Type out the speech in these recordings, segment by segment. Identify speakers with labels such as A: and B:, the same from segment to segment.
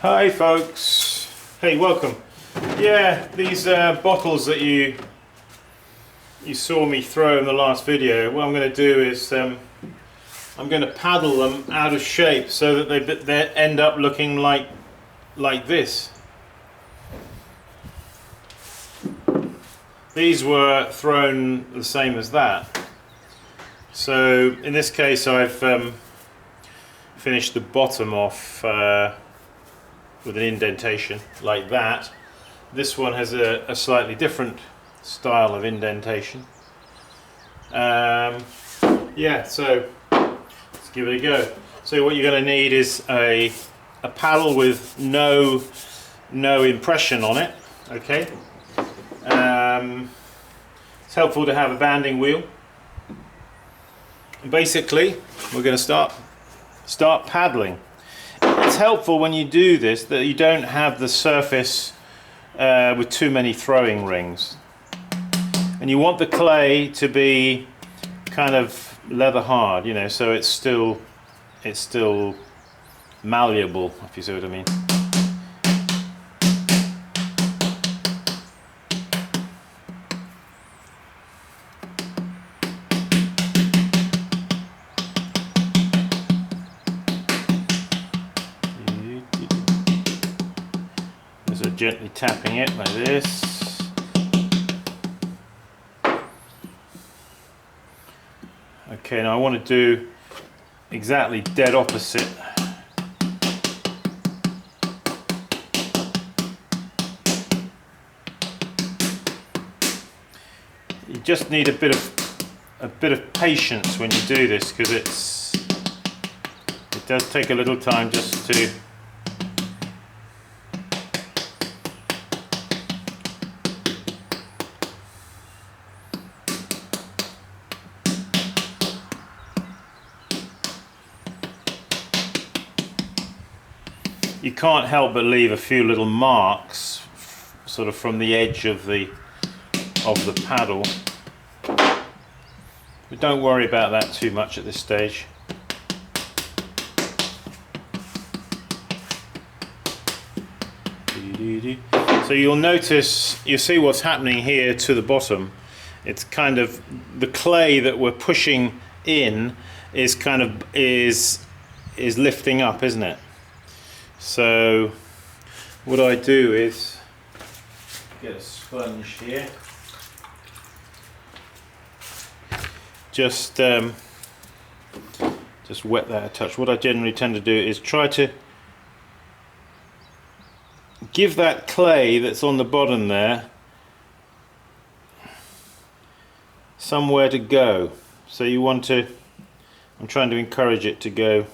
A: Hi folks, hey, welcome. Yeah, these bottles that you saw me throw in the last video, what I'm going to do is I'm going to paddle them out of shape so that they end up looking like this. These were thrown the same as that. So in this case I've finished the bottom off with an indentation like that. This one has a slightly different style of indentation. Yeah, so let's give it a go. So what you're going to need is a paddle with no impression on it. Okay. It's helpful to have a banding wheel. And basically, we're going to start paddling. It's helpful when you do this that you don't have the surface with too many throwing rings, and you want the clay to be kind of leather hard, you know, so it's still malleable, if you see what I mean. So gently tapping it like this. Okay, now I want to do exactly dead opposite. You just need a bit of patience when you do this, because it does take a little time just to you can't help but leave a few little marks sort of from the edge of the paddle, but don't worry about that too much at this stage. So you'll see what's happening here to the bottom. It's kind of the clay that we're pushing in is lifting up, isn't it? So what I do is get a sponge here, just wet that a touch. What I generally tend to do is try to give that clay that's on the bottom there somewhere to go. So you want to, I'm trying to encourage it to go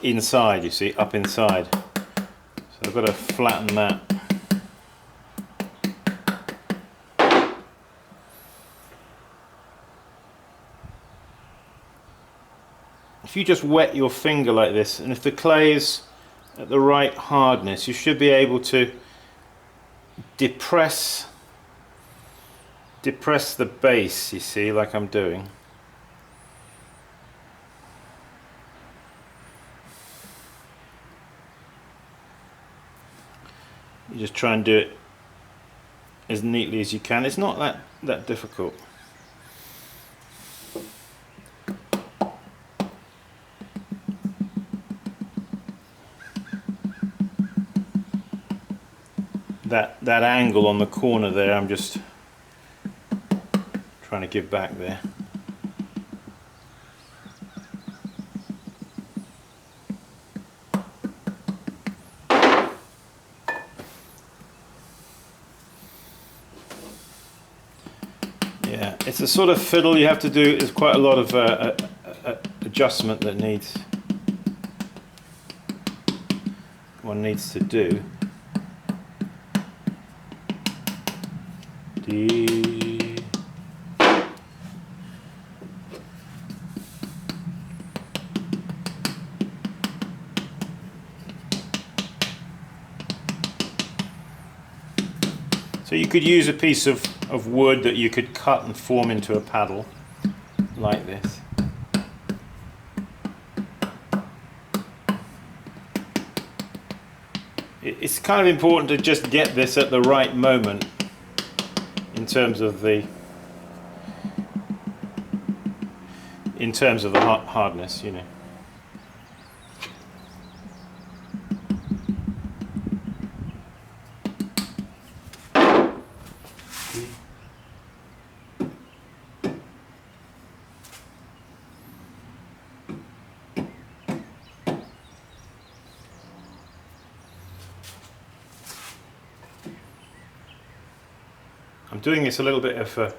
A: inside, you see, up inside. So I've got to flatten that. If you just wet your finger like this, and if the clay is at the right hardness, you should be able to depress the base, you see, like I'm doing. You just try and do it as neatly as you can. It's not that difficult. That angle on the corner there, I'm just trying to give back there. Yeah, it's a sort of fiddle you have to do. There's quite a lot of adjustment that one needs to do. So you could use a piece of wood that you could cut and form into a paddle like this. It's kind of important to just get this at the right moment in terms of the hardness, you know. I'm doing this a little bit of a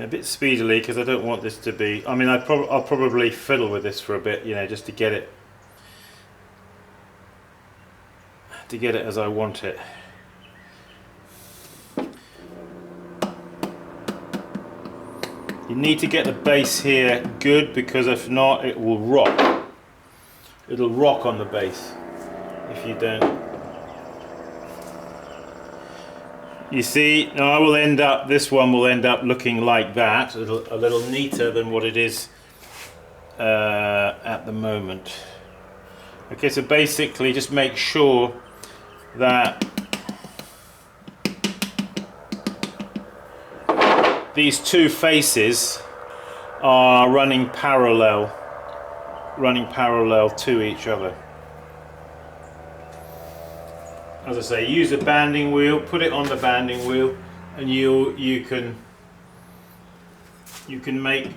A: bit speedily because I don't want this to be. I mean, I'll probably fiddle with this for a bit, you know, just to get it as I want it. You need to get the base here good, because if not, it will rock. It'll rock on the base if you don't. You see, now this one will end up looking like that, a little neater than what it is at the moment. Okay, so basically just make sure that these two faces are running parallel to each other. As I say, use a banding wheel, put it on the banding wheel, and you can make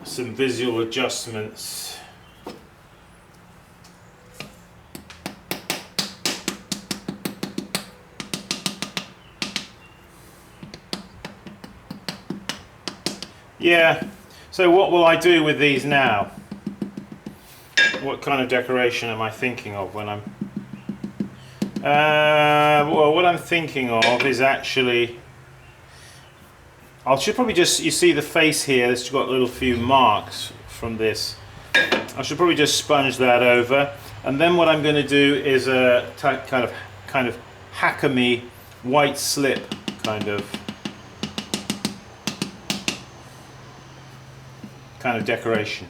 A: some visual adjustments. Yeah, so what will I do with these now? What kind of decoration am I thinking of when I'm... well, what I'm thinking of is actually... I should probably just... You see the face here, it's got a little few marks from this. I should probably just sponge that over. And then what I'm going to do is a kind of hackamy white slip kind of decoration,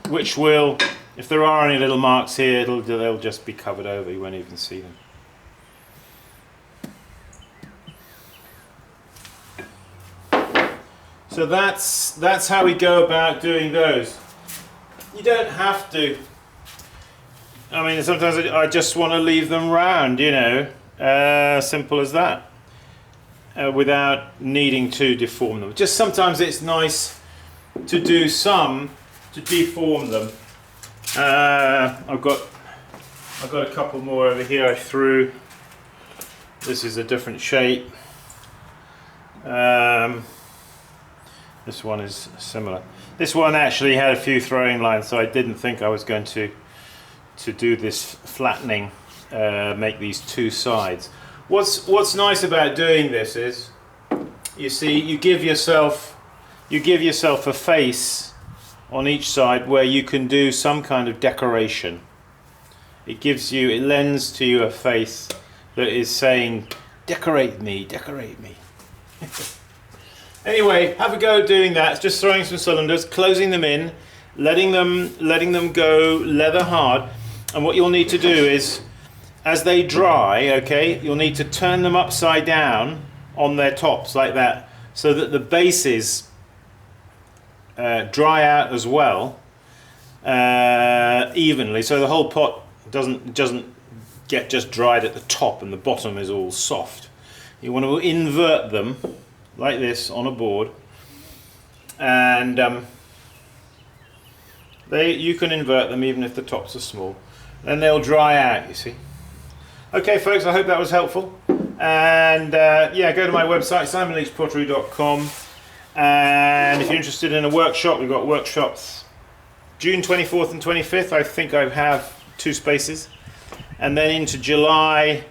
A: which will, if there are any little marks here, they'll just be covered over. You won't even see them. So that's how we go about doing those. You don't have to. I mean, sometimes I just want to leave them round, you know, simple as that, without needing to deform them. Just sometimes it's nice to do some to deform them. I've got a couple more over here I threw. This is a different shape. This one is similar. This one actually had a few throwing lines, so I didn't think I was going to do this flattening, make these two sides. What's nice about doing this is, you see, you give yourself a face on each side where you can do some kind of decoration. It lends to you a face that is saying, decorate me, decorate me. Anyway, have a go at doing that. It's just throwing some cylinders, closing them in, letting them go leather hard. And what you'll need to do is, as they dry, okay, you'll need to turn them upside down on their tops like that, so that the bases dry out as well, evenly, so the whole pot doesn't get just dried at the top and the bottom is all soft. You want to invert them like this on a board, and you can invert them even if the tops are small, and they'll dry out, you see. Okay folks, I hope that was helpful, and yeah, go to my website simonleachpottery.com, and if you're interested in a workshop, we've got workshops June 24th and 25th. I think I have 2 spaces, and then into July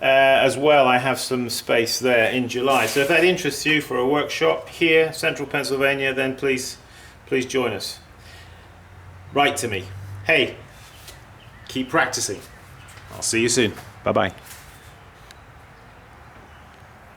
A: as well, I have some space there in July. So if that interests you for a workshop here, central Pennsylvania, then please join us. Write to me. Hey, keep practicing. I'll see you soon. Bye bye.